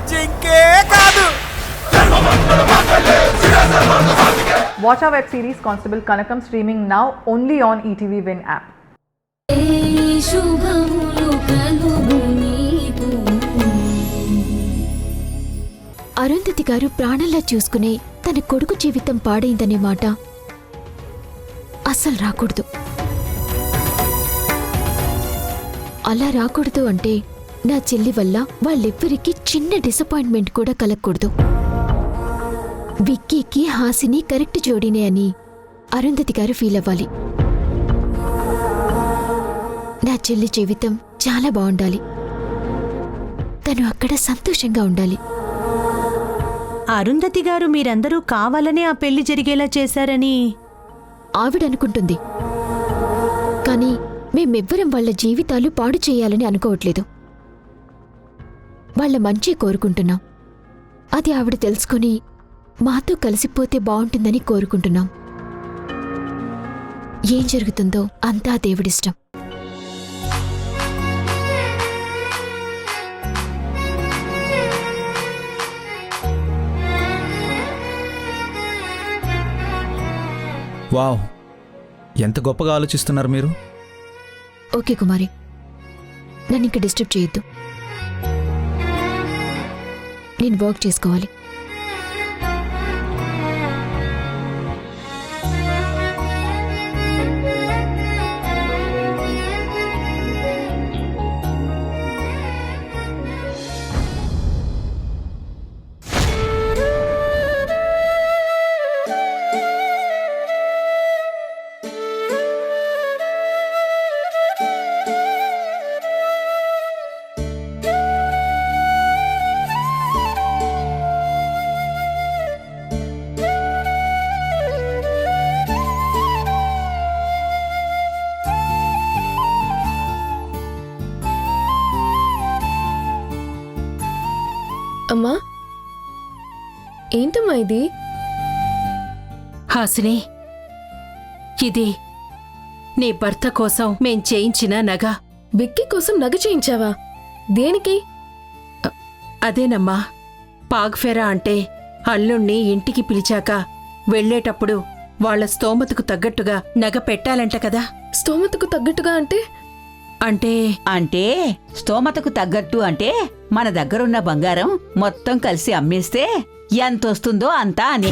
జింకే కాదు. Watch our web series Constable Kanakam streaming now only on ETV Win app. Arundhati గారు ప్రాణంలా చూసుకునే తన కొడుకు జీవితం పాడైందనే మాట అస్సలు రాకూడదు. అలా రాకూడదు అంటే నా చెల్లి వల్ల వాళ్ళెవ్వరికీ చిన్న డిసప్పాయింట్మెంట్ కూడా కలగకూడదు. విక్కీకి హాసిని కరెక్ట్ జోడీనే అని అరుంధతి గారు ఫీల్ అవ్వాలి. నా చెల్లి జీవితం చాలా బాగుండాలి. తను అక్కడ సంతోషంగా ఉండాలి. అరుంధతి గారు మీరందరూ కావాలనే ఆ పెళ్లి జరిగేలా చేశారని ఆవిడనుకుంటుంది. కానీ మేమెవ్వరం వాళ్ళ జీవితాలు పాడు చేయాలని అనుకోవట్లేదు. వాళ్ళ మంచి కోరుకుంటున్నాం. అది ఆవిడ తెలుసుకొని మాతో కలిసిపోతే బావుంటుందని కోరుకుంటున్నాం. ఏం జరుగుతుందో అంతా దేవుడిష్టం. వావ్, ఎంత గొప్పగా ఆలోచిస్తున్నారు మీరు. ఓకే కుమారి, నన్ను ఇంక డిస్టర్బ్ చేయొద్దు. నేను వర్క్ చేసుకోవాలి. అమ్మా, ఏంటమ్మా ఇది? హాసిని, ఇది నీ భర్త కోసం మేం చేయించిన నగ. విక్కీ కోసం నగ చేయించావా? దేనికి? అదేనమ్మా, పాగ్ఫెరా అంటే అల్లుణ్ణి ఇంటికి పిలిచాక వెళ్లేటప్పుడు వాళ్ల స్తోమతకు తగ్గట్టుగా నగ పెట్టాలంట కదా. స్తోమతకు తగ్గట్టుగా అంటే? అంటే స్తోమతకు తగ్గట్టు అంటే మన దగ్గరున్న బంగారం మొత్తం కలిసి అమ్మేస్తే ఎంతొస్తుందో అంతా అని.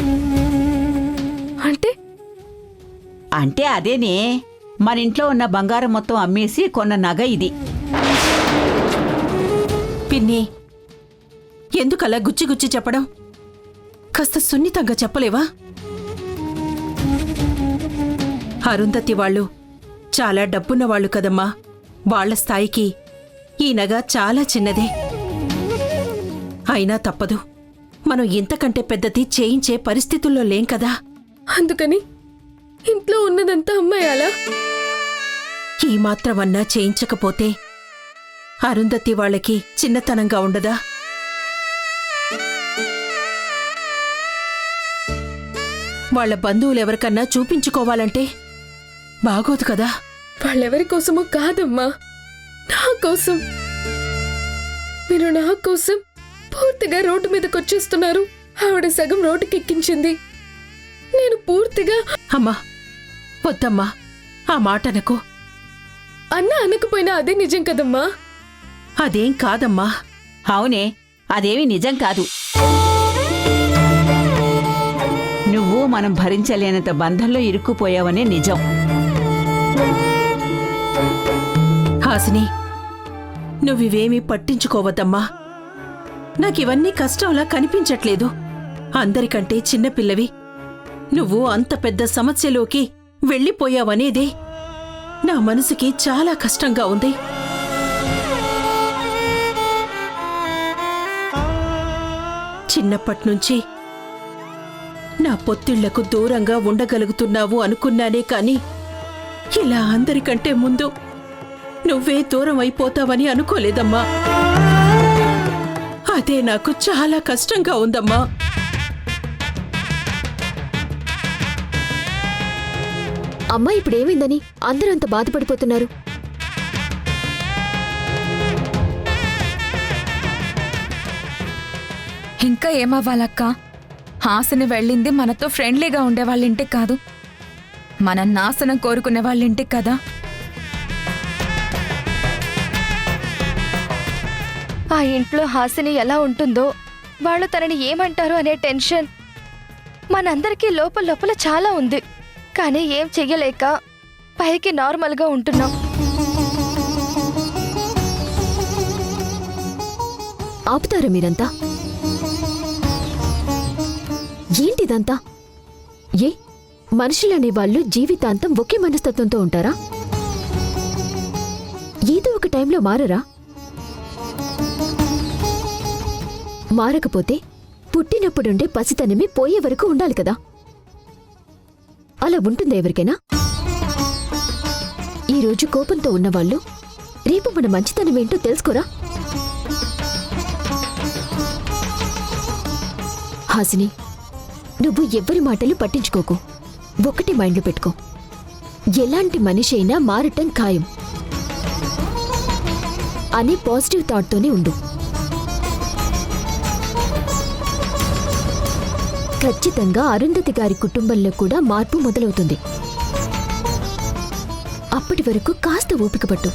అంటే అదేనే, మన ఇంట్లో ఉన్న బంగారం మొత్తం అమ్మేసి కొన్న నగ ఇది. పిన్ని, ఎందుకలా గుచ్చి గుచ్చి చెప్పడం? కాస్త సున్నితంగా చెప్పలేవా? అరుంధతి వాళ్ళు చాలా డబ్బున్న వాళ్ళు కదమ్మా. వాళ్ల స్థాయికి ఈ నగ చాలా చిన్నదే. అయినా తప్పదు, మనం ఇంతకంటే పెద్దది చేయించే పరిస్థితుల్లో లేం కదా. అందుకని ఇంట్లో ఉన్నదంతా అమ్మాయాలా? ఈ మాత్రమన్నా చేయించకపోతే అరుంధతి వాళ్ళకి చిన్నతనంగా ఉండదా? వాళ్ల బంధువులెవరికన్నా చూపించుకోవాలంటే బాగోదు కదా. వాళ్ళెవరి కోసమో కాదమ్మా, నా కోసం. మీరు నా కోసం పూర్తిగా రోడ్డు మీదకొచ్చేస్తున్నారు. ఆవిడ సగం రోడ్డుకెక్కించింది, నేను పూర్తిగా. అమ్మా, వద్దమ్మా, ఆ మాటనకు. అన్నా అనకపోయినా అదే నిజం కదమ్మా. అదేం కాదమ్మా. అవునే, అదేమీ నిజం కాదు. నువ్వు మనం భరించలేనంత బంధంలో ఇరుక్కుపోయావనే నిజం. హాసిని, నువ్వివేమీ పట్టించుకోవద్దమ్మా. నాకివన్నీ కష్టంలా కనిపించట్లేదు. అందరికంటే చిన్నపిల్లవి నువ్వు అంత పెద్ద సమస్యలోకి వెళ్ళిపోయావనేదే నా మనసుకి చాలా కష్టంగా ఉంది. చిన్నప్పట్నుంచి నా పొత్తిళ్లకు దూరంగా ఉండగలుగుతున్నావు అనుకున్నానే కాని ఇలా అందరికంటే ముందు నువ్వే దూరం అయిపోతావని అనుకోలేదమ్మా. అదే నాకు చాలా కష్టంగా ఉందమ్మా. అమ్మా, ఇప్పుడేమైందని అందరూ అంత బాధపడిపోతున్నారు? ఇంకా ఏమవ్వాలక్క? హాసిని వెళ్ళింది మనతో ఫ్రెండ్లీగా ఉండే వాళ్ళ ఇంటికి కాదు, మన నాశనం కోరుకునే వాళ్ళ ఇంటికి కదా. ఆ ఇంట్లో హాసిని ఎలా ఉంటుందో, వాళ్ళు తనని ఏమంటారు అనే టెన్షన్ మనందరికీ లోపల లోపల చాలా ఉంది. కానీ ఏం చెయ్యలేక పైకి నార్మల్గా ఉంటున్నాం. ఆపుతారా మీరంతా? ఏంటిదంతా? ఏ మనుషులనే వాళ్ళు జీవితాంతం ఒకే మనస్తత్వంతో ఉంటారా? ఏదో ఒక టైంలో మారరా? మారకపోతే పుట్టినప్పుడుండే పసితనమే పోయే వరకు ఉండాలి కదా. అలా ఉంటుందా ఎవరికైనా? ఈరోజు కోపంతో ఉన్నవాళ్ళు రేపు మన మంచితనమేంటో తెలుసుకోరా? హాసిని, నువ్వు ఎవ్వరి మాటలు పట్టించుకోకు. ఒకటి మైండ్లో పెట్టుకో, ఎలాంటి మనిషి అయినా మారటం ఖాయం అనే పాజిటివ్ థాట్తోనే ఉండు. ఖచ్చితంగా అరుంధతి గారి కుటుంబంలో కూడా మార్పు మొదలవుతుంది. అప్పటి వరకు కాస్త ఓపిక పట్టు.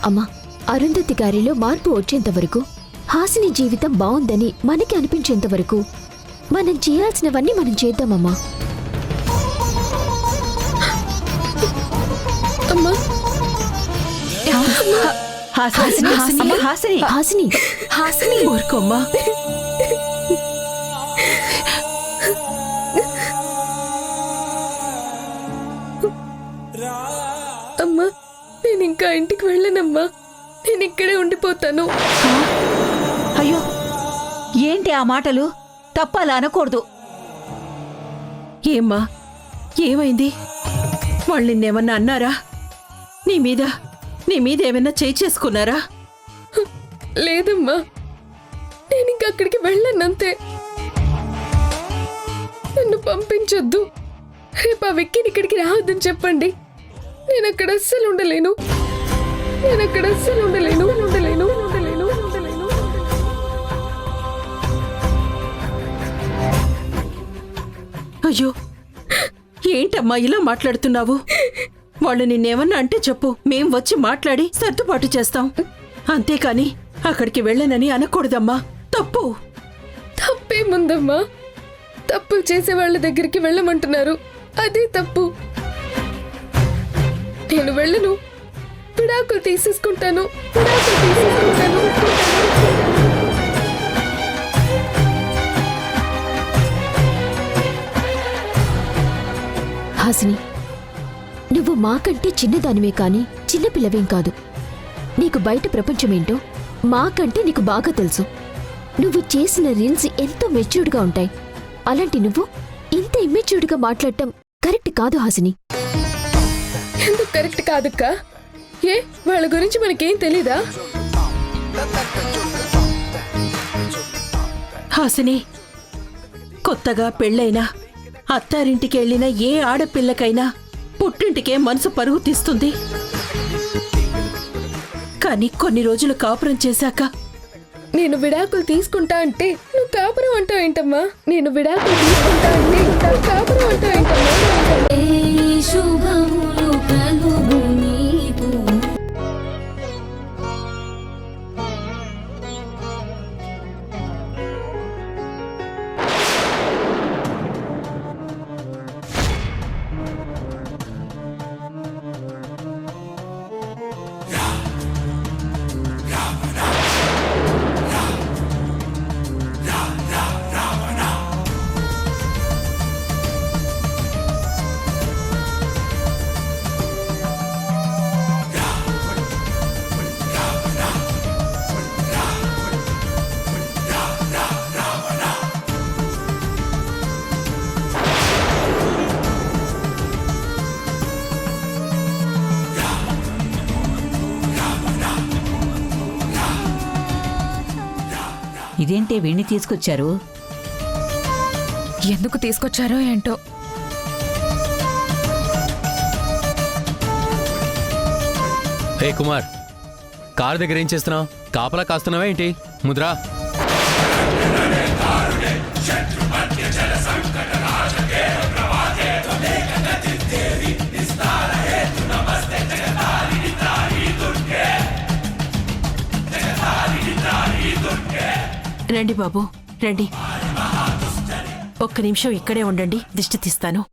అమ్మా, అరుంధతి గారిలో మార్పు వచ్చేంత వరకు, హాసిని జీవితం బావుందని మనకి అనిపించేంత వరకు మనం చేయాల్సినవన్నీ మనం చేద్దామమ్మా. అమ్మా, హాసిని హాసిని హాసిని హాసిని, హాసిని ఊరుకోమ్మా. అమ్మా, నేను ఇంకా ఇంటికి వెళ్ళనమ్మా. నేను ఇక్కడే ఉండిపోతాను. అయ్యో, ఏంటి ఆ మాటలు? తప్పలా అనకూడదు. ఏమ్మా, ఏమైంది? వాళ్ళు నిన్నేమన్నా అన్నారా? నీ మీద ఏమైనా చేయి చేసుకున్నారా? లేదమ్మా, నేను ఇంకా అక్కడికి వెళ్ళనంతే. నన్ను పంపించొద్దు. రేపు ఆ వెక్కిని ఇక్కడికి రావద్దని చెప్పండి. నేను అక్కడ అస్సలు ఉండలేను. అయ్యో, ఏంటమ్మా ఇలా మాట్లాడుతున్నావు? వాళ్ళు నిన్నేమన్నా అంటే చెప్పు, మేం వచ్చి మాట్లాడి సర్దుబాటు చేస్తాం. అంతేకాని అక్కడికి వెళ్ళనని అనకూడదమ్మా. తప్పు. తప్పేముందమ్మా? తప్పులు చేసే వాళ్ళ దగ్గరికి వెళ్ళమంటున్నారు, అదే తప్పు. నేను వెళ్ళను. విడాకులు తీసేసుకుంటాను. హాసిని, నువ్వు మాకంటే చిన్నదానివే కాని చిన్నపిల్లవేం కాదు. నీకు బయట ప్రపంచమేంటో మాకంటే నీకు బాగా తెలుసు. నువ్వు చేసిన రీల్స్ ఎంతో మెచ్యూర్డ్గా ఉంటాయి. అలాంటి నువ్వు ఇంత ఇమ్మెచ్యూర్డ్గా మాట్లాడటం కరెక్ట్ కాదు హాసిని. ఎందుకు కరెక్ట్ కాదక్కా? ఏ వాళ్ళ గురించి మనకేం తెలీదా? హాసిని, కొత్తగా పెళ్ళైనా అత్తారింటికి వెళ్ళిన ఏ ఆడపిల్లకైనా పుట్టింటికే మనసు పరుగు తీస్తుంది. కానీ కొన్ని రోజులు కాపురం చేశాక నేను విడాకులు తీసుకుంటా అంటే నువ్వు కాపురం అంటావు ఏంటమ్మా? నేను విడాకులు తీసుకుంటా అంటే నువ్వు కాపురం అంటావు ఏంటమ్మా? ఇదేంటే వీణ్ణి తీసుకొచ్చారు? ఎందుకు తీసుకొచ్చారో ఏంటో. హే కుమార్, కారు దగ్గర ఏం చేస్తున్నావు? కాపలా కాస్తున్నావా ఏంటి? ముద్రా. రండి బాబు, రండి. ఒక్క నిమిషం ఇక్కడే ఉండండి, దిష్టి తీస్తాను.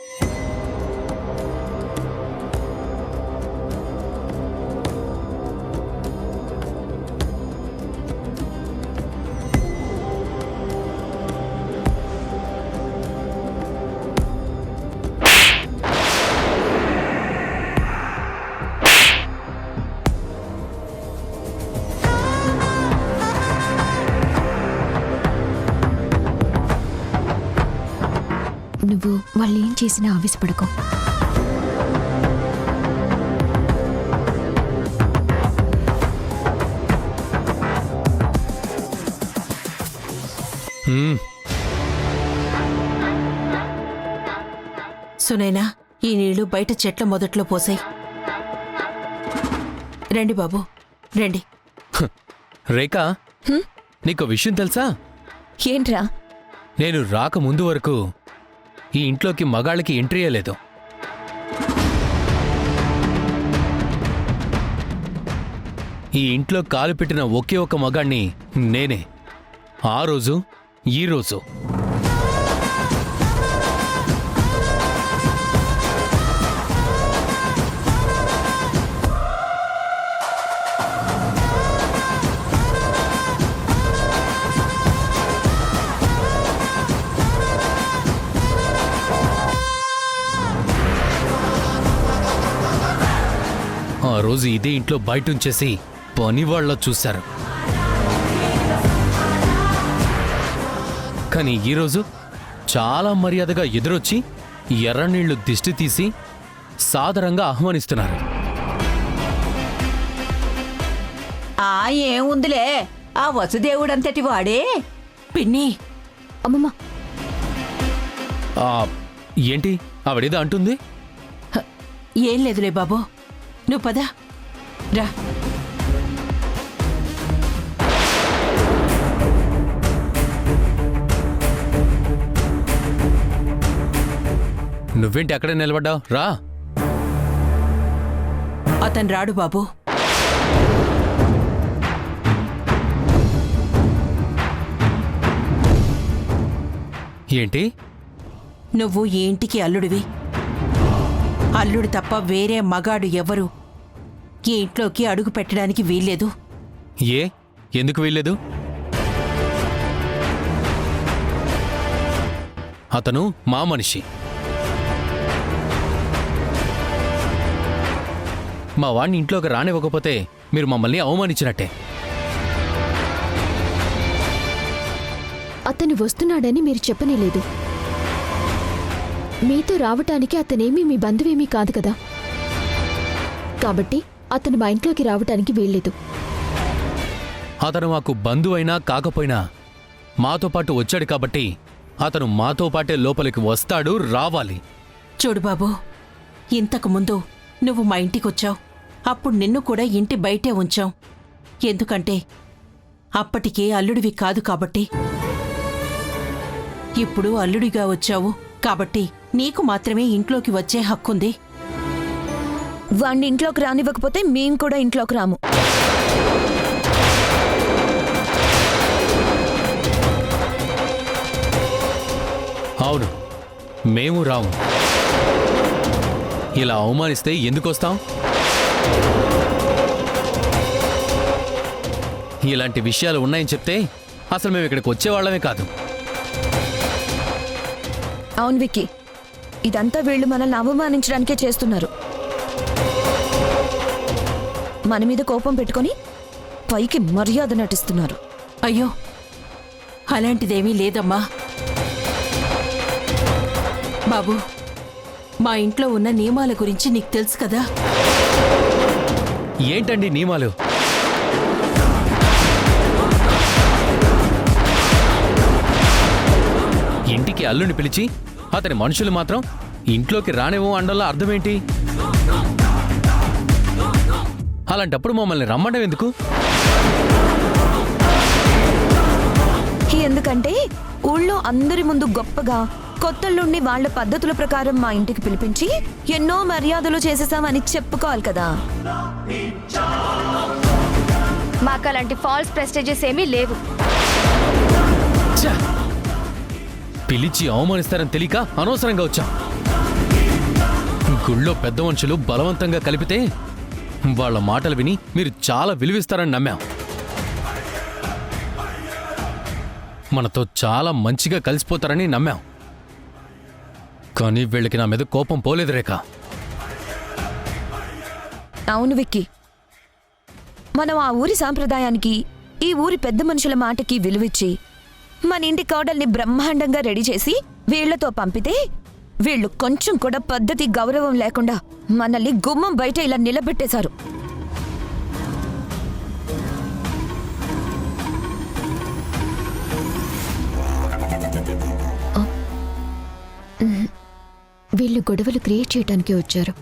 నువ్వు వాళ్ళు ఏం చేసినా ఆవేశపడకు. సునైనా, ఈ నీళ్లు బయట చెట్ల మొదట్లో పోసాయి. రండి బాబు, రండి. రేఖా, నీకు విషయం తెలుసా? ఏంట్రా? నేను రాకముందు వరకు ఈ ఇంట్లోకి మగాళ్ళకి ఎంట్రీ లేదు. ఈ ఇంట్లో కాలు పెట్టిన ఒకే ఒక మగాణ్ణి నేనే. ఆ రోజు, ఈ రోజు. ఆ రోజు ఇదే ఇంట్లో బయటుంచేసి పనివాళ్ళ చూశారు. కానీ ఈరోజు చాలా మర్యాదగా ఎదురొచ్చి ఎర్రనీళ్లు దిష్టి తీసి సాదరంగా ఆహ్వానిస్తున్నారు. ఏముందిలే, ఆ వసుదేవుడంతటి వాడే. పిన్ని. అమ్మమ్మ, ఏంటి ఆవిడేదో అంటుంది? ఏం లేదులే బాబు, నువ్వు పద రా. నువ్వేంటి అక్కడే నిలబడ్డావు? రా. అతను రాడు బాబు. ఏంటి? నువ్వు ఈ ఇంటికి అల్లుడివి. అల్లుడు తప్ప వేరే మగాడు ఎవరు ఈ ఇంట్లోకి అడుగు పెట్టడానికి వీల్లేదు. ఎందుకు వీల్లేదు? అతను మా మనిషి. మా వాణ్ణి ఇంట్లోకి రానివ్వకపోతే మీరు మమ్మల్ని అవమానించినట్టే. అతను వస్తున్నాడని మీరు చెప్పనేలేదు. మీతో రావటానికి అతనేమీ మీ బంధువేమీ కాదు కదా, కాబట్టి అతను మా ఇంట్లోకి రావటానికి వీల్లేదు. అతను మాకు బంధువైనా కాకపోయినా మాతో పాటు వచ్చాడు కాబట్టి అతను మాతో పాటే లోపలికి వస్తాడు, రావాలి. చూడు బాబు, ఇంతకుముందు నువ్వు మా ఇంటికొచ్చావు. అప్పుడు నిన్ను కూడా ఇంటి బయటే ఉంచాం. ఎందుకంటే అప్పటికే అల్లుడివి కాదు కాబట్టి. ఇప్పుడు అల్లుడిగా వచ్చావు కాబట్టి నీకు మాత్రమే ఇంట్లోకి వచ్చే హక్కుంది. వాణ్ణి ఇంట్లోకి రానివ్వకపోతే మేం కూడా ఇంట్లోకి రాము. అవును, మేము రాము. ఇలా అవమానిస్తే ఎందుకొస్తాం? ఇలాంటి విషయాలు ఉన్నాయని చెప్తే అసలు మేము ఇక్కడికి వచ్చేవాళ్ళమే కాదు. అవును విక్కీ, ఇదంతా వీళ్ళు మనల్ని అవమానించడానికే చేస్తున్నారు. మన మీద కోపం పెట్టుకొని పైకి మర్యాద నటిస్తున్నారు. అయ్యో, అలాంటిదేమీ లేదమ్మా. బాబు, మా ఇంట్లో ఉన్న నియమాల గురించి నీకు తెలుసు కదా. ఏంటండి నియమాలు? ఇంటికి అల్లుని పిలిచి అతని మనుషులు మాత్రం ఇంట్లోకి రానివ్వం అనడంలో అర్థమేంటి? అలాంటప్పుడు మమ్మల్ని రమ్మడం ఎందుకు? ఎందుకంటే ఊళ్ళో అందరి ముందు గొప్పగా కొత్తల్లుండి వాళ్ళ పద్ధతుల ప్రకారం మా ఇంటికి పిలిపించి ఎన్నో మర్యాదలు చేసేసామని చెప్పుకోవాలి కదా. మాకు అలాంటి ఫాల్స్ ప్రెస్టేజెస్ ఏమీ లేవు. ఛ! పిలిచి అవమానిస్తారని తెలియక అనవసరంగా వచ్చాం. గుళ్ళో పెద్ద మనుషులు బలవంతంగా కలిపితే వాళ్ళ మాటలు విని మీరు చాలా విలువిస్తారని నమ్మాం. మనతో చాలా మంచిగా కలిసిపోతారని నమ్మాం. కానీ వీళ్ళకి నా మీద కోపం పోలేదు రేఖ. అవును విక్కీ, మనం ఆ ఊరి సాంప్రదాయానికి ఈ ఊరి పెద్ద మనుషుల మాటకి విలువిచ్చి మన ఇంటి కోడల్ని బ్రహ్మాండంగా రెడీ చేసి వీళ్లతో పంపితే వీళ్ళు కొంచెం కూడా పద్ధతి గౌరవం లేకుండా మనల్ని గుమ్మం బయట ఇలా నిలబెట్టేశారు. వీళ్ళు గొడవలు క్రియేట్ చేయడానికి వచ్చారు.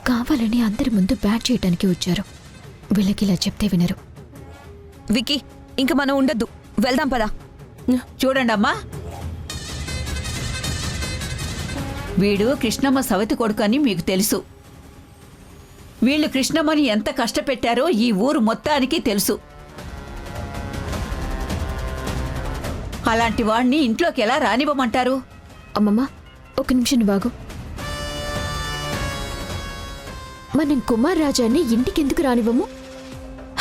కావాలని అందరి ముందు బ్యాట్ చేయడానికి వచ్చారు. వీళ్ళకి ఇలా చెప్తే వినరు. విక్కీ, ఇంక మనం ఉండద్దు, వెళ్దాం పదా. చూడండమ్మా, వీడు కృష్ణమ్మ సవతి కొడుకు అని మీకు తెలుసు. వీళ్ళు కృష్ణమ్మని ఎంత కష్టపెట్టారో ఈ ఊరు మొత్తానికి తెలుసు. అలాంటి వాణ్ణి ఇంట్లోకి ఎలా రానివ్వమంటారు? అమ్మమ్మ, ఒక నిమిషం బాగు. మనం కుమార్ రాజాన్ని ఇంటికెందుకు రానివ్వము?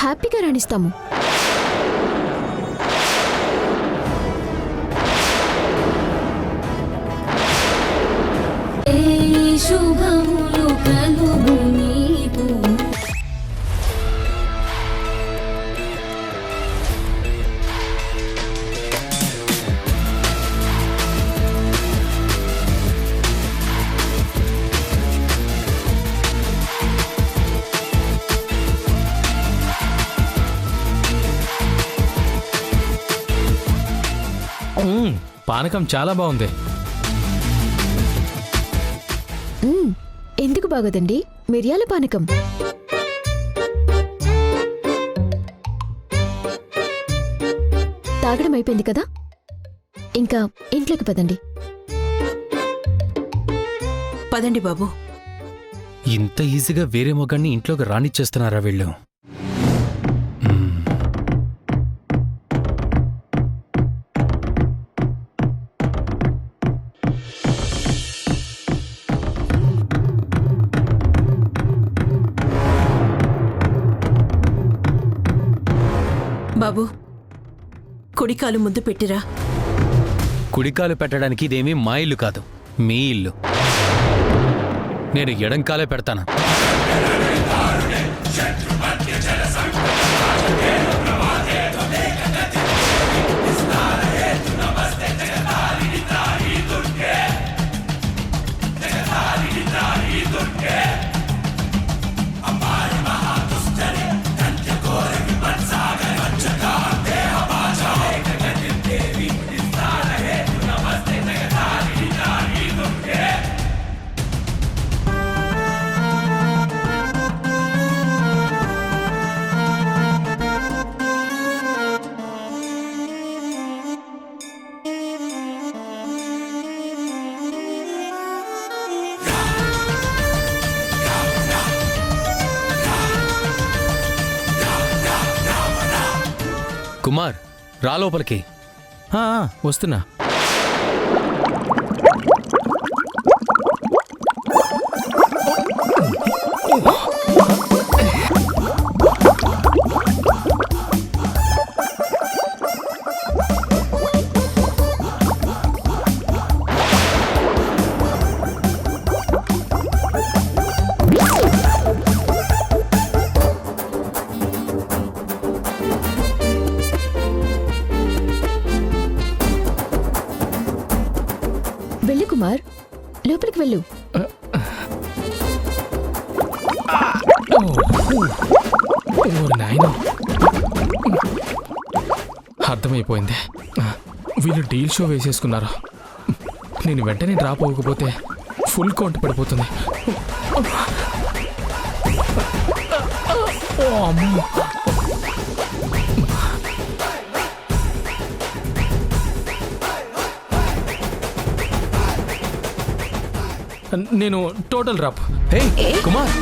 హ్యాపీగా రాణిస్తాము. శుభములు కలుగు నీకు. పానకం చాలా బాగుంది. ఎందుకు బాగోదండి? మిరియాల పానకం. తాగడం అయిపోయింది కదా, ఇంకా ఇంట్లోకి పదండి. పదండి బాబు. ఇంత ఈజీగా వేరే మొగాన్ని ఇంట్లోకి రానిచ్చేస్తున్నారా వీళ్ళు? బాబు, కుడికాలు ముందు పెట్టిరా. కుడికాలు పెట్టడానికి ఇదేమీ మా ఇల్లు కాదు, మీ ఇల్లు. నేను ఎడంకాలే పెడతాను. కుమార్, రా లోపలికి. వస్తున్నా. వెళ్ళు కుమార్, లోపలికి వెళ్ళు. నాయన, అర్థమైపోయింది. వీళ్ళు డీల్ షో వేసేసుకున్నారు. నేను వెంటనే డ్రాప్ అవ్వకపోతే ఫుల్ కౌంట్ పడిపోతుంది. అమ్మో. నేను టోటల్ డ్రాప్. హే కుమార్,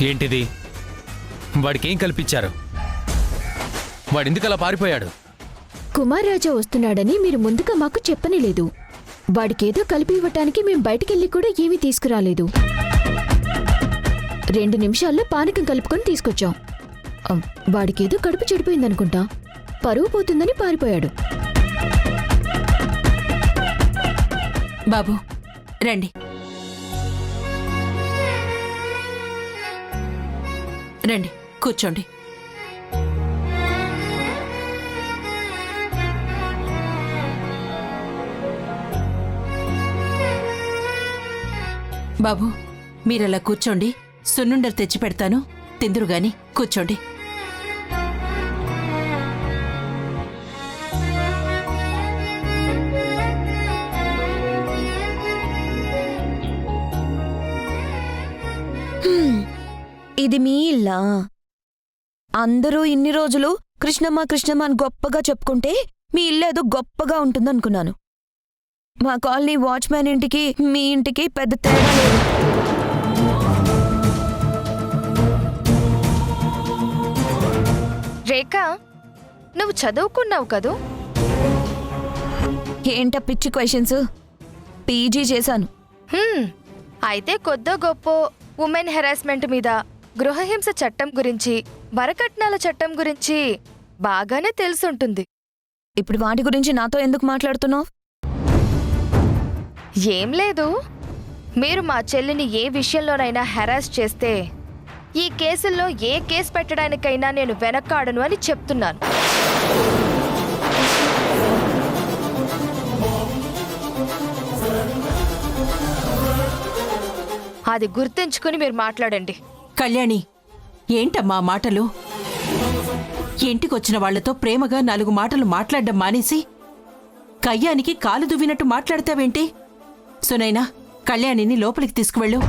ఏంటిది? వాడికి ఏం కల్పించారు? వాడెందుకలా పారిపోయాడు? కుమార్ రాజా వస్తున్నాడని మీరు ముందుగా మాకు చెప్పనే లేదు. వాడికేదో కలిపి ఇవ్వటానికి మేం బయటికెళ్ళి కూడా ఏమీ తీసుకురాలేదు. 2 నిమిషాల్లో పానకం కలుపుకొని తీసుకొచ్చాం. వాడికేదో కడుపు చెడిపోయిందనుకుంటా, పరువు పోతుందని పారిపోయాడు. బాబు రండి రండి, కూర్చోండి. బాబు మీరలా కూర్చోండి, సున్నుండలు తెచ్చి పెడతాను, తిందురు గాని. కూర్చోండి. ఇది మీ ఇల్లా? అందరూ ఇన్ని రోజులు కృష్ణమ్మ కృష్ణమ్మ అని గొప్పగా చెప్పుకుంటే మీ ఇల్లేదో గొప్పగా ఉంటుందనుకున్నాను. మా కాలనీ వాచ్మ్యాన్ ఇంటికి మీ ఇంటికి పెద్ద తేడా లేదు. రేఖ, నువ్వు చదువుకున్నావు కదూ? ఏంట పిచ్చి క్వశ్చన్స్? పీజీ చేశాను. అయితే కొద్దో గొప్ప ఉమెన్ హెరాస్మెంట్ మీద, గృహహింస చట్టం గురించి, వరకట్నాల చట్టం గురించి బాగానే తెలుసుంటుంది. ఇప్పుడు వాటి గురించి నాతో ఎందుకు మాట్లాడుతున్నావు? ఏం లేదు, మీరు మా చెల్లిని ఏ విషయంలోనైనా హెరాస్ చేస్తే ఈ కేసుల్లో ఏ కేసు పెట్టడానికైనా నేను వెనక్కాడను అని చెప్తున్నాను. అది గుర్తుంచుకుని మీరు మాట్లాడండి. కళ్యాణి, ఏంటమ్మా మాటలు? ఇంటికొచ్చిన వాళ్లతో ప్రేమగా 4 మాటలు మాట్లాడడం మానేసి కయ్యానికి కాలు దువ్వినట్టు మాట్లాడతావేంటి? సునైనా, కళ్యాణిని లోపలికి తీసుకువెళ్ళు.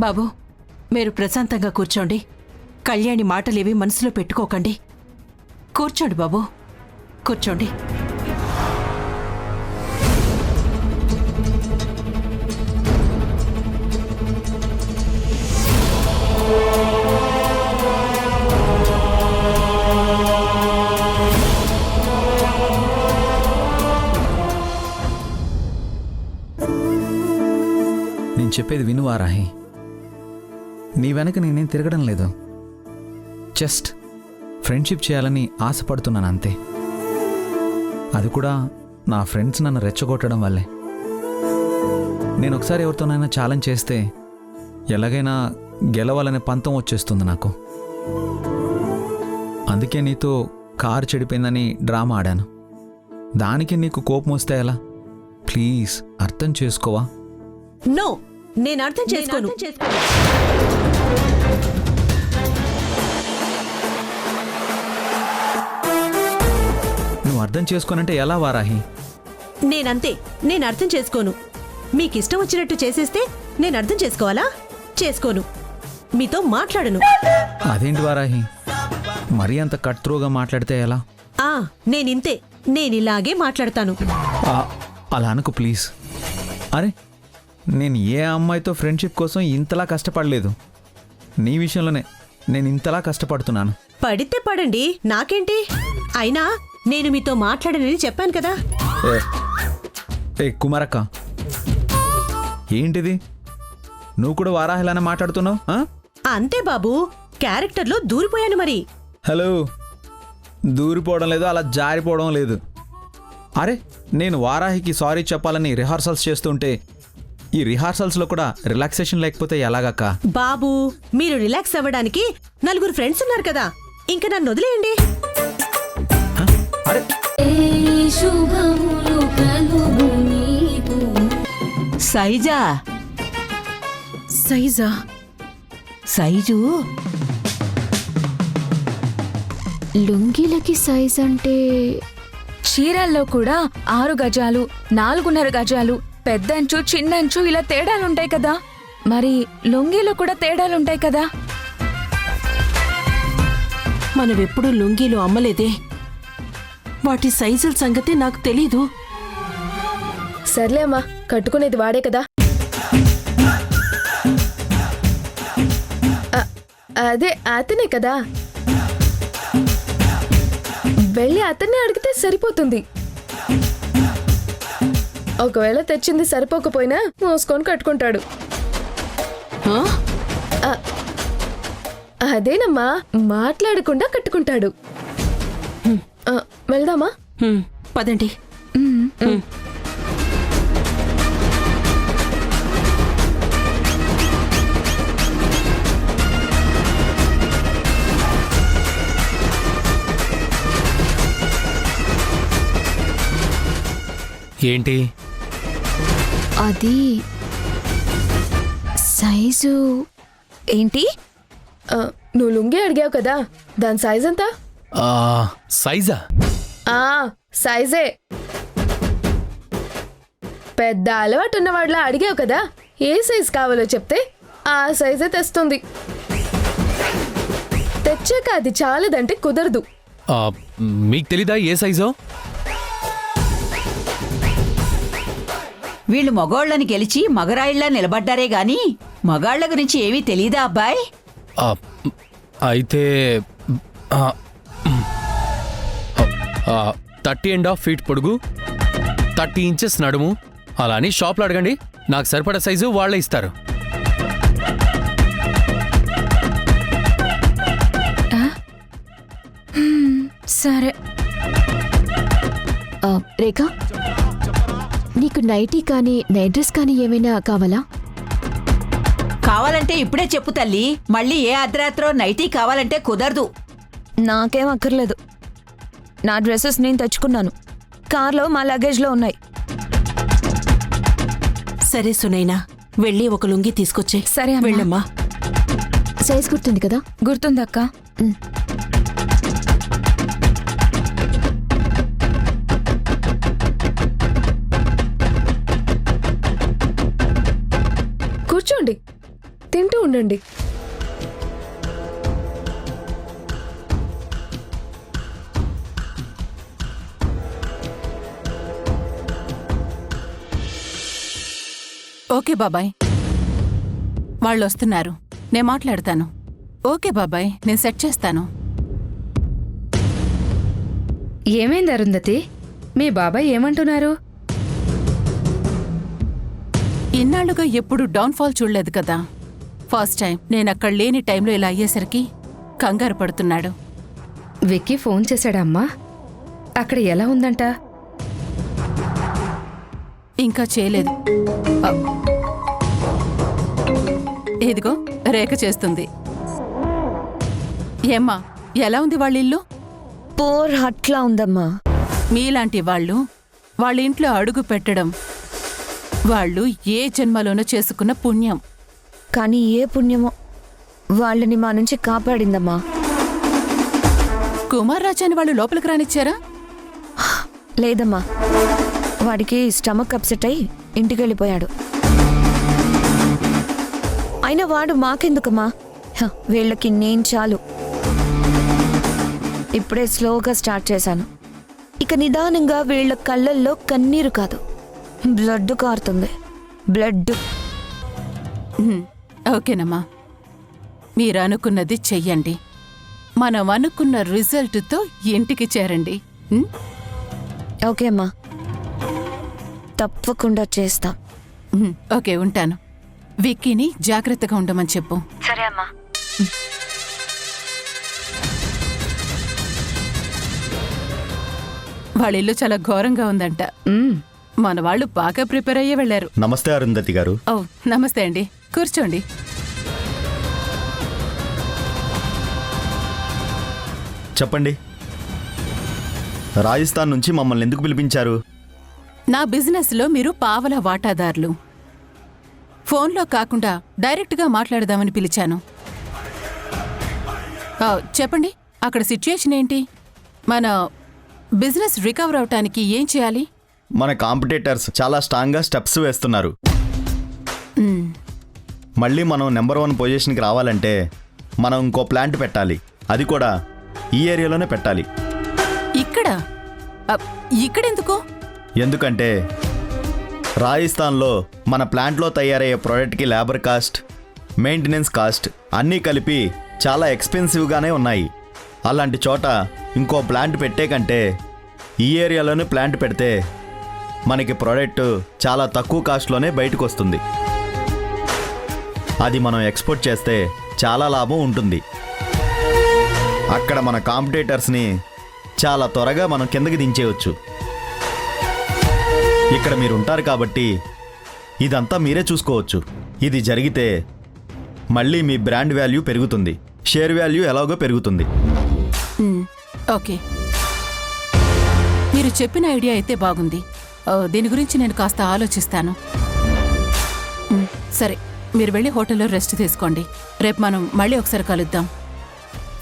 బాబు మీరు ప్రశాంతంగా కూర్చోండి. కళ్యాణి మాటలేవి మనసులో పెట్టుకోకండి. కూర్చోండి బాబు, కూర్చోండి. నేను చెప్పేది విను వారాహి. నీ వెనక నేనేం తిరగడం లేదు. జస్ట్ ఫ్రెండ్షిప్ చేయాలని ఆశపడుతున్నాను అంతే. అది కూడా నా ఫ్రెండ్స్ నన్ను రెచ్చగొట్టడం వల్లే. నేను ఒకసారి ఎవరితోనైనా ఛాలెంజ్ చేస్తే ఎలాగైనా గెలవాలనే పంతం వచ్చేస్తుంది నాకు. అందుకే నీతో కారు చెడిపోయిందని డ్రామా ఆడాను. దానికి నీకు కోపం వస్తే ఎలా? ప్లీజ్ అర్థం చేసుకోవా? నో, నేను అర్థం చేసుకోను. నువ్వు అర్థం చేసుకోనంటే ఎలా వారాహి? నేనంతే, నేను అర్థం చేసుకోను. మీకిష్టం వచ్చినట్టు చేసేస్తే నేను అర్థం చేసుకోవాలా? చేసుకోను. మీతో మాట్లాడను. అదేంటి వారాహి, మరీ అంత కట్ త్రూగా మాట్లాడితే ఎలా? నేనింతే, నేనిలాగే మాట్లాడతాను. అలా అనుకు ప్లీజ్. అరే, నేను ఏ అమ్మాయితో ఫ్రెండ్షిప్ కోసం ఇంతలా కష్టపడలేదు. నీ విషయంలోనే నేను ఇంతలా కష్టపడుతున్నాను. పడితే పడండి, నాకేంటి? అయినా నేను మీతో మాట్లాడనని చెప్పాను కదా. ఏ కుమారక్క, ఏంటిది? నువ్వు కూడా వారాహిలానే మాట్లాడుతున్నావు? అంతే బాబు, క్యారెక్టర్లో దూరిపోయాను మరి. హలో, దూరిపోవడం లేదు, అలా జారిపోవడం లేదు. అరే, నేను వారాహికి సారీ చెప్పాలని రిహార్సల్స్ చేస్తుంటే ఈ రిహార్సల్స్లో కూడా రిలాక్సేషన్ లేకపోతే ఎలాగక్క? బాబు, మీరు రిలాక్స్ అవ్వడానికి 4 ఫ్రెండ్స్ ఉన్నారు కదా, ఇంక నన్ను వదిలేయండి. అరే, సైజా, సైజా? సైజు లుంగీలకి సైజ్ అంటే చీరల్లో కూడా 6 గజాలు, 4.5 గజాలు, పెద్దంచు చిన్నంచు ఇలా తేడాలుంటాయి కదా. మరి లొంగీలో కూడా తేడాలుంటాయి కదా. మనమెప్పుడు లుంగీలు అమ్మలేదే. వాటి సైజుల సంగతి నాకు తెలీదు. సర్లే అమ్మా, కట్టుకునేది వాడే కదా. అదే అతనే కదా, వెళ్ళి అతన్ని అడిగితే సరిపోతుంది. ఒకవేళ తెచ్చింది సరిపోకపోయినా మోసుకొని కట్టుకుంటాడు. అదేనమ్మా, మాట్లాడకుండా కట్టుకుంటాడు. వెళ్దామా? పదండి. ఏంటి? అది సైజు ఏంటి? నువ్వు లుంగి అడిగావు కదా, దాని సైజ్ ఎంత? సైజా? సైజే. పెద్ద అలవాటు ఉన్నవాడిలా అడిగావు కదా, ఏ సైజ్ కావాలో చెప్తే ఆ సైజే తెస్తుంది. తెచ్చాక అది చాలదంటే కుదరదు. మీకు తెలీదా ఏ సైజో? వీళ్ళు మగోళ్ళని గెలిచి మగరాయిళ్లా నిలబడ్డారే గాని మగాళ్ల గురించి ఏమీ తెలీదా అబ్బాయ్? అయితే 30.5 feet పొడుగు, 30 inches నడుము. అలా అని షాప్లో అడగండి, నాకు సరిపడా సైజు వాళ్ళే ఇస్తారు. సరే. రేఖ, నీకు నైటీ కానీ నైట్ డ్రెస్ కానీ ఏమైనా కావాలా? కావాలంటే ఇప్పుడే చెప్పు తల్లి. మళ్ళీ ఏ అర్ధరాత్రో నైటీ కావాలంటే కుదరదు. నాకేం అక్కర్లేదు. నా డ్రెస్సెస్ నేను తెచ్చుకున్నాను. కార్లో మా లగేజ్లో ఉన్నాయి. సరే సునైనా, వెళ్ళి ఒక లుంగి తీసుకొచ్చే. సరే అమ్మా. వెళ్ళమ్మా. సైజ్ గుర్తుంది కదా? గుర్తుందక్క. కూర్చోండి, తింటూ ఉండండి. ఓకే బాబాయ్, వాళ్ళు వస్తున్నారు, నేను మాట్లాడతాను. ఓకే బాబాయ్, నేను సెట్ చేస్తాను. ఏమైంది అరుంధతి? మీ బాబాయ్ ఏమంటున్నారు? ఇన్నాళ్లుగా ఎప్పుడు డౌన్ఫాల్ చూడలేదు కదా. ఫస్ట్ టైం నేను అక్కడ లేని టైంలో ఇలా అయ్యేసరికి కంగారు పడుతున్నాడు. విక్కీ ఫోన్ చేశాడా అమ్మా? అక్కడ ఎలా ఉందంట? ఇంకా చేయలేదు. ఇదిగో రేఖ చేస్తుంది. ఏమ్మా, ఎలా ఉంది వాళ్ళ ఇల్లు? పోర్ హట్లా ఉందమ్మా. మీలాంటి వాళ్ళు వాళ్ళ ఇంట్లో అడుగు పెట్టడం వాళ్ళు ఏ జన్మలోనో చేసుకున్న పుణ్యం. కానీ ఏ పుణ్యమో వాళ్ళని మా నుంచి కాపాడిందమ్మా. కుమార్ రాజాని వాళ్ళు లోపలికి రానిచ్చారా? లేదమ్మా, వాడికి స్టమక్ అప్సెట్ అయి ఇంటికెళ్ళిపోయాడు. అయినా వాడు మాకెందుకమ్మా, వీళ్ళకి నేను చాలు. ఇప్పుడే స్లోగా స్టార్ట్ చేశాను. ఇక నిదానంగా వీళ్ళ కళ్ళల్లో కన్నీరు కాదు, బ్లడ్ కారుతుంది. బ్లడ్. ఓకేనమ్మా, మీరు అనుకున్నది చెయ్యండి. మనం అనుకున్న రిజల్ట్తో ఇంటికి చేరండి. ఓకే అమ్మా, తప్పకుండా చేస్తాం. ఓకే, ఉంటాను. విక్కీని జాగ్రత్తగా ఉండమని చెప్పు. సరే అమ్మా. వాళ్ళ ఇల్లు చాలా ఘోరంగా ఉందంట. మన వాళ్ళు బాగా ప్రిపేర్ అయ్యే వెళ్లారు. నమస్తే అరుంధతి గారు. ఓ నమస్తే అండి, కూర్చోండి. చెప్పండి, రాజస్థాన్ నుంచి మమ్మల్ని ఎందుకు పిలిపించారు? నా బిజినెస్లో మీరు పావలా వాటాదారులు. ఫోన్లో కాకుండా డైరెక్ట్గా మాట్లాడదామని పిలిచాను. చెప్పండి, అక్కడ సిచ్యుయేషన్ ఏంటి? మన బిజినెస్ రికవర్ అవటానికి ఏం చేయాలి? మన కాంపిటీటర్స్ చాలా స్ట్రాంగ్గా స్టెప్స్ వేస్తున్నారు. మళ్ళీ మనం నెంబర్ 1 పొజిషన్కి రావాలంటే మనం ఇంకో ప్లాంట్ పెట్టాలి. అది కూడా ఈ ఏరియాలోనే పెట్టాలి. ఇక్కడెందుకు? ఎందుకంటే రాజస్థాన్లో మన ప్లాంట్లో తయారయ్యే ప్రోడక్ట్కి లేబర్ కాస్ట్, మెయింటెనెన్స్ కాస్ట్ అన్నీ కలిపి చాలా ఎక్స్పెన్సివ్గానే ఉన్నాయి. అలాంటి చోట ఇంకో ప్లాంట్ పెట్టే కంటే ఈ ఏరియాలోనే ప్లాంట్ పెడితే మనకి ప్రోడక్ట్ చాలా తక్కువ కాస్ట్లోనే బయటకు వస్తుంది. అది మనం ఎక్స్పోర్ట్ చేస్తే చాలా లాభం ఉంటుంది. అక్కడ మన కాంపిటీటర్స్ని చాలా త్వరగా మనం కిందకి దించేయవచ్చు. ఇక్కడ మీరు ఉంటారు కాబట్టి ఇదంతా మీరే చూసుకోవచ్చు. ఇది జరిగితే మళ్ళీ మీ బ్రాండ్ వాల్యూ పెరుగుతుంది, షేర్ వాల్యూ ఎలాగో పెరుగుతుంది. ఓకే, మీరు చెప్పిన ఐడియా అయితే బాగుంది. దీని గురించి నేను కాస్త ఆలోచిస్తాను. సరే, మీరు వెళ్ళి హోటల్లో రెస్ట్ తీసుకోండి. రేపు మనం మళ్ళీ ఒకసారి కలుద్దాం.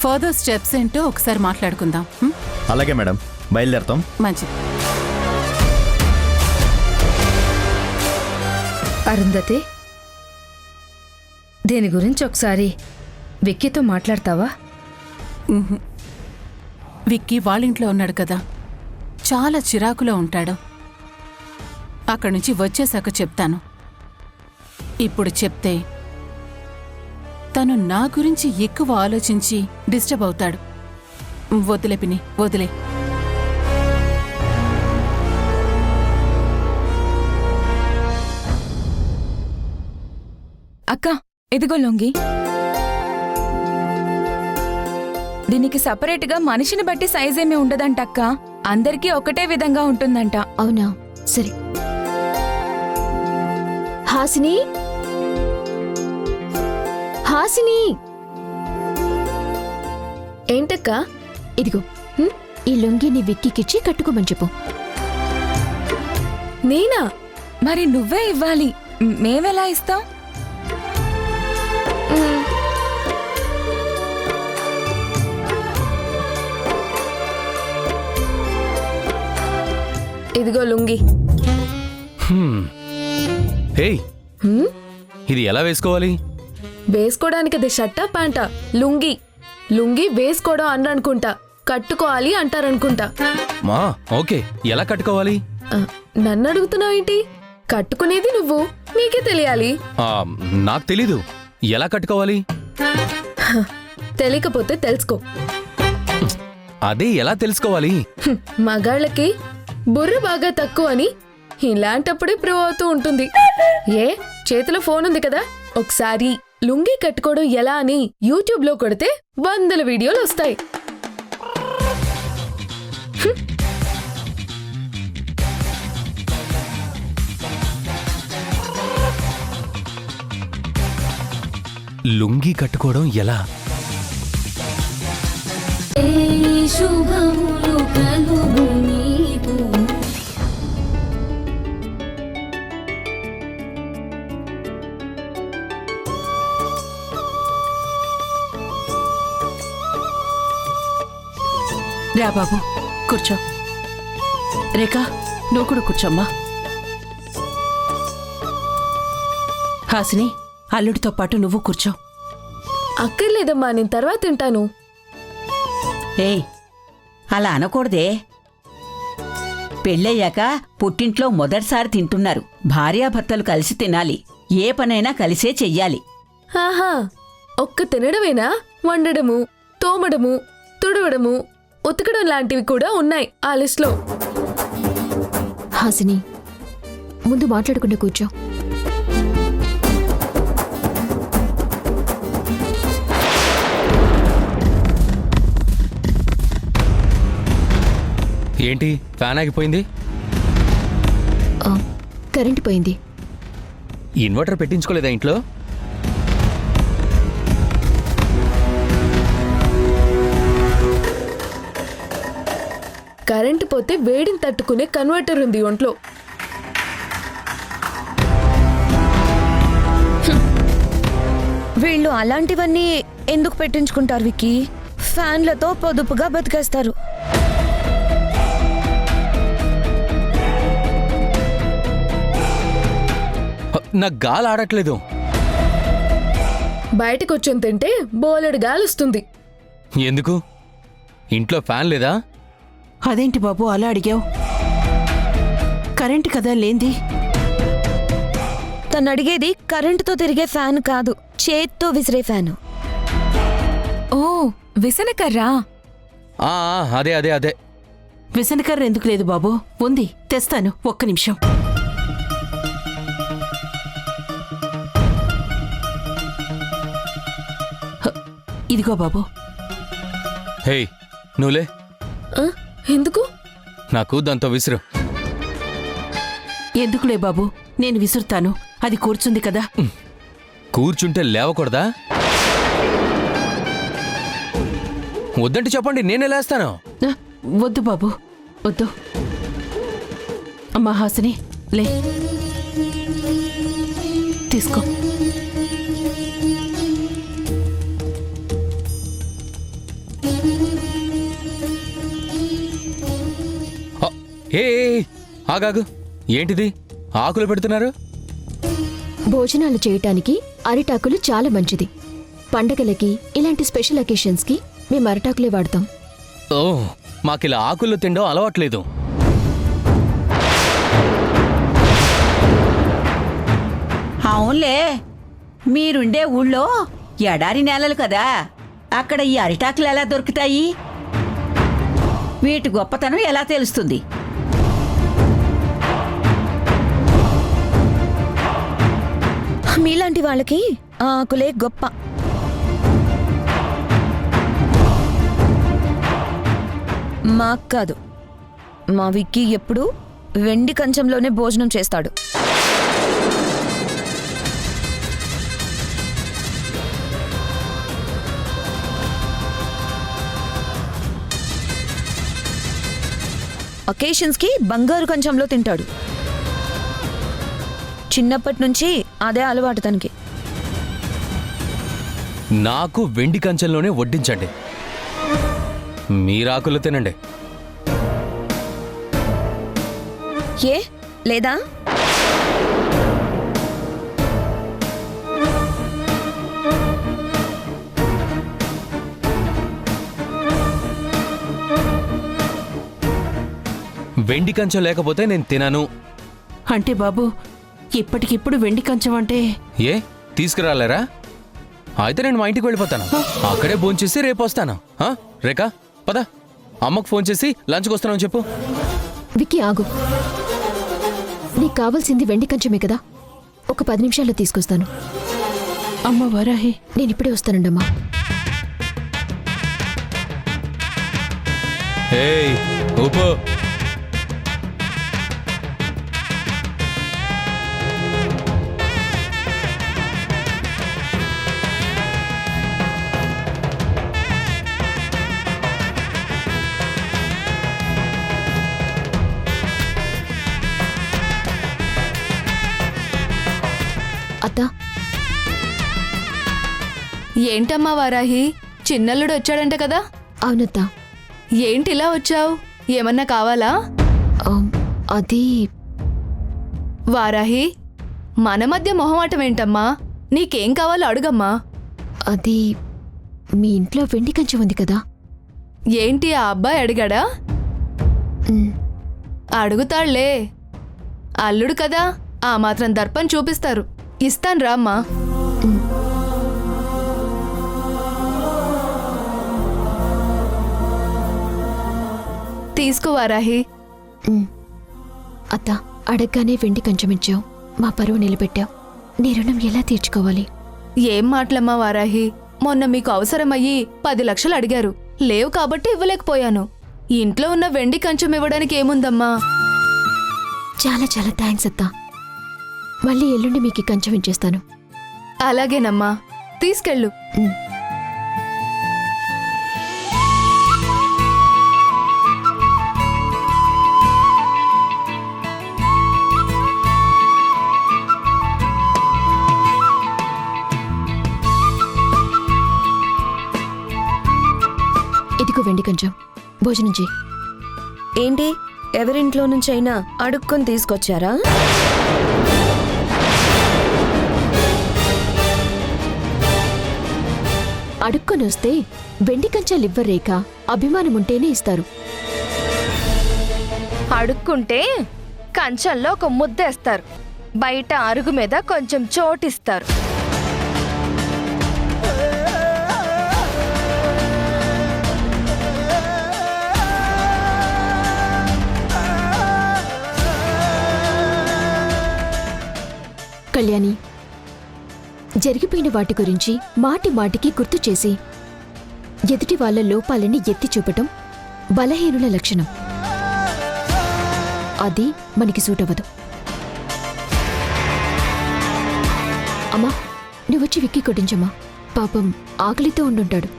ఫర్దర్ స్టెప్స్ ఏంటో ఒకసారి మాట్లాడుకుందాం. అలాగే మేడం, బయలుదేరతాం. మంచిది. అరుంధతి, దీని గురించి ఒకసారి విక్కీతో మాట్లాడతావా? విక్కీ వాళ్ళింట్లో ఉన్నాడు కదా, చాలా చిరాకులో ఉంటాడు. అక్కడి నుంచి వచ్చేశాక చెప్తాను. ఇప్పుడు చెప్తే తను నా గురించి ఎక్కువ ఆలోచించి డిస్టర్బ్ అవుతాడు. వదిలే పిన్ని, వదిలే. అక్క, ఇదిగో లొంగి. దీనికి సపరేట్గా మనిషిని బట్టి సైజ్ ఏమీ ఉండదంట అక్క. అందరికీ ఒకటే విధంగా ఉంటుందంట. అవునా? సరే. హాసిని, హాసిని, ఏంటక్క? ఇదిగో ఈ లొంగిని విక్కీకిచ్చి కట్టుకోమని చెప్పు. నేనా? మరి నువ్వే ఇవ్వాలి, మేమెలా ఇస్తాం? ఇదిగో లుంగి. హేయ్, ఇది ఎలా వేసుకోవాలి? వేసుకోవడానికి అది షర్టా ప్యాంటా? లుంగి. లుంగి వేసుకోవడం అనరనుకుంటా, కట్టుకోవాలి అంటారనుకుంటా. మా ఓకే, ఎలా కట్టుకోవాలి? నన్ను అడుగుతున్నావు ఏంటి? కట్టుకునేది నువ్వు, నీకే తెలియాలి. నాకు తెలీదు, ఎలా కట్టుకోవాలి? తెలియకపోతే తెలుసుకో. అదే ఎలా తెలుసుకోవాలి? మగాళ్ళకి బుర్ర బాగా తక్కువ అని ఇలాంటప్పుడే ప్రూవ్ అవుతూ ఉంటుంది. ఏ, చేతిలో ఫోన్ ఉంది కదా, ఒకసారి లుంగీ కట్టుకోవడం ఎలా అని యూట్యూబ్ లో కొడితే 100 వీడియోలు వస్తాయి. లుంగీ కట్టుకోవడం ఎలా? రా బాబు, కూర్చో. రేఖా, నువ్వు కూడా కూర్చోమ్మా. హాసిని, అల్లుడితో పాటు నువ్వు కూర్చో. అక్కర్లేదమ్మా, నేను తర్వాత తింటాను. ఏయ్, అలా అనకూడదే. పెళ్ళయ్యాక పుట్టింట్లో మొదటిసారి తింటున్నారు. భార్యాభర్తలు కలిసి తినాలి. ఏ పనైనా కలిసే చెయ్యాలి. ఆహా, ఒక్క తినడమేనా? వండడము, తోమడము, తుడవడము, ఉతకడం లాంటివి కూడా ఉన్నాయి ఆ లిస్ట్లో. హాసిని, ముందు మాట్లాడకుండా కూర్చో. ఏంటి, ఫ్యాన్ ఆగిపోయింది? కరెంట్ పోయింది. ఇన్వర్టర్ పెట్టించుకోలేదా ఇంట్లో? కరెంటు పోతే వేడిని తట్టుకునే కన్వర్టర్ ఉంది ఒంట్లో. వీళ్ళు అలాంటివన్నీ ఎందుకు పెట్టించుకుంటారు విక్కీ? ఫ్యాన్లతో పొదుపుగా బతికేస్తారు. నాకు గాలి ఆడట్లేదు. బయటకు వచ్చి తింటే బోలెడు గాలుస్తుంది. ఎందుకు? ఇంట్లో ఫ్యాన్ లేదా? అదేంటి బాబు అలా అడిగావు? కరెంటు కదా లేంది. తను అడిగేది కరెంటుతో తిరిగే ఫ్యాన్ కాదు, చేత్తో విసిరే ఫ్యాను. ఓ విసనకర్రా? అదే అదే అదే. విసనకర్ర ఎందుకు లేదు బాబు? ఉంది, తెస్తాను, ఒక్క నిమిషం. ఇదిగో బాబు. హే నువ్వులే. ఆ, ఎందుకు? నాకు దాంతో విసురు. ఎందుకులే బాబు, నేను విసురుతాను. అది కూర్చుంది కదా. కూర్చుంటే లేవకూడదా? వద్దంటే చెప్పండి, నేనే లేస్తాను. వద్దు బాబు, వద్దు. అమ్మా హాసిని, లే, తీసుకో. ఏ ఆగాగు, ఏంటిది ఆకులు పెడుతున్నారు? భోజనాలు చేయటానికి అరిటాకులు చాలా మంచిది. పండగలకి ఇలాంటి స్పెషల్ అకేషన్స్కి మేము అరిటాకులే వాడతాం. ఓ, మాకిలా ఆకుల్లో తినడం అలవాట్లేదు. అవునులే, మీరుండే ఊళ్ళో ఎడారి నేలలు కదా, అక్కడ ఈ అరిటాకులు ఎలా దొరుకుతాయి? వీటి గొప్పతనం ఎలా తెలుస్తుంది? మీలాంటి వాళ్ళకి ఆ ఆకులే గొప్ప. మాకు కాదు, మా విక్కీ ఎప్పుడూ వెండి కంచంలోనే భోజనం చేస్తాడు. అకేషన్స్కి బంగారు కంచంలో తింటాడు. చిన్నప్పటి నుంచి అదే అలవాటు తనకి. నాకు వెండి కంచంలోనే వడ్డించండి, మీరాకులు తినండి. ఏ లేదా? వెండి కంచం లేకపోతే నేను తినను. అంటే బాబు, ఇప్పటికిప్పుడు వెండి కంచం అంటే? ఏ తీసుకురాలేరా? అయితే నేను మా ఇంటికి వెళ్ళిపోతాను. అక్కడే భోంచేసి రేపు వస్తాను. రేఖా పద, అమ్మకు ఫోన్ చేసి లంచ్కి వస్తున్నాను చెప్పు. విక్కీ ఆగు, నీకు కావాల్సింది వెండి కంచమే కదా, ఒక 10 నిమిషాల్లో తీసుకొస్తాను. అమ్మ వరాహి, నేను ఇప్పుడే వస్తానండమ్మా. ఏయ్ ఊపు. అత్తా, ఏంటమ్మా వారాహి, చిన్నల్లుడు వచ్చాడంట కదా? అవునత్తా. ఏంటిలా వచ్చావు? ఏమన్నా కావాలా? అది వారాహి, మన మధ్య మొహమాటం ఏంటమ్మా? నీకేం కావాలో అడుగమ్మా. అది మీ ఇంట్లో వెండి కంచం ఉంది కదా. ఏంటి ఆ అబ్బాయి అడిగాడా? అడుగుతాళ్లే, అల్లుడు కదా, ఆ మాత్రం దర్పం చూపిస్తారు. ఇస్తాను రామ్మా. తీసుకో వారాహి. అత్త, అడగగానే వెండి కంచం ఇచ్చావు, మా పరువు నిలబెట్టావు. నీ రుణం ఎలా తీర్చుకోవాలి? ఏం మాటలమ్మా వారాహి, మొన్న మీకు అవసరమయ్యి 10 లక్షలు అడిగారు, లేవు కాబట్టి ఇవ్వలేకపోయాను. ఇంట్లో ఉన్న వెండి కంచం ఇవ్వడానికి ఏముందమ్మా? చాలా చాలా థ్యాంక్స్ అత్తా. మళ్ళీ ఎల్లుండి మీకు ఈ కంచం ఇచ్చేస్తాను. అలాగేనమ్మా, తీసుకెళ్ళు. ఇదిగో వెండి కంచం, భోజనం చేయి. ఏంటి ఎవరింట్లో నుంచైనా అడుక్కొని తీసుకొచ్చారా? అడుక్కొని వస్తే వెండి కంచాలు ఇవ్వరు రేఖ, అభిమానం ఉంటేనే ఇస్తారు. అడుక్కుంటే కంచంలో ఒక ముద్దేస్తారు, బయట అరుగు మీద కొంచెం చోటిస్తారు. కళ్యాణి, జరిగిపోయిన వాటి గురించి మాటి మాటికి గుర్తు చేసి ఎదుటి వాళ్ళ లోపాలని ఎత్తి చూపటం బలహీనుల లక్షణం. అది మనకి సూటవ్వదు. అమ్మా, నువ్వొచ్చి విక్కి కొట్టించమ్మా, పాపం ఆకలితో ఉండుంటాడు.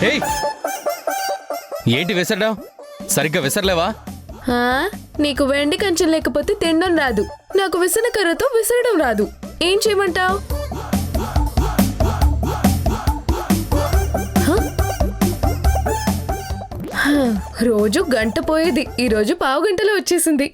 ఏయ్, ఏంటి విసరడం? సరిగ్గా విసరలేవా? ఆ, నీకు వెండి కంచెం లేకపోతే తినడం రాదు, నాకు విసనకర్రతో విసరడం రాదు. ఏం చేయమంటావు? రోజు గంట పోయేది, ఈరోజు పావు గంటలో వచ్చేసింది.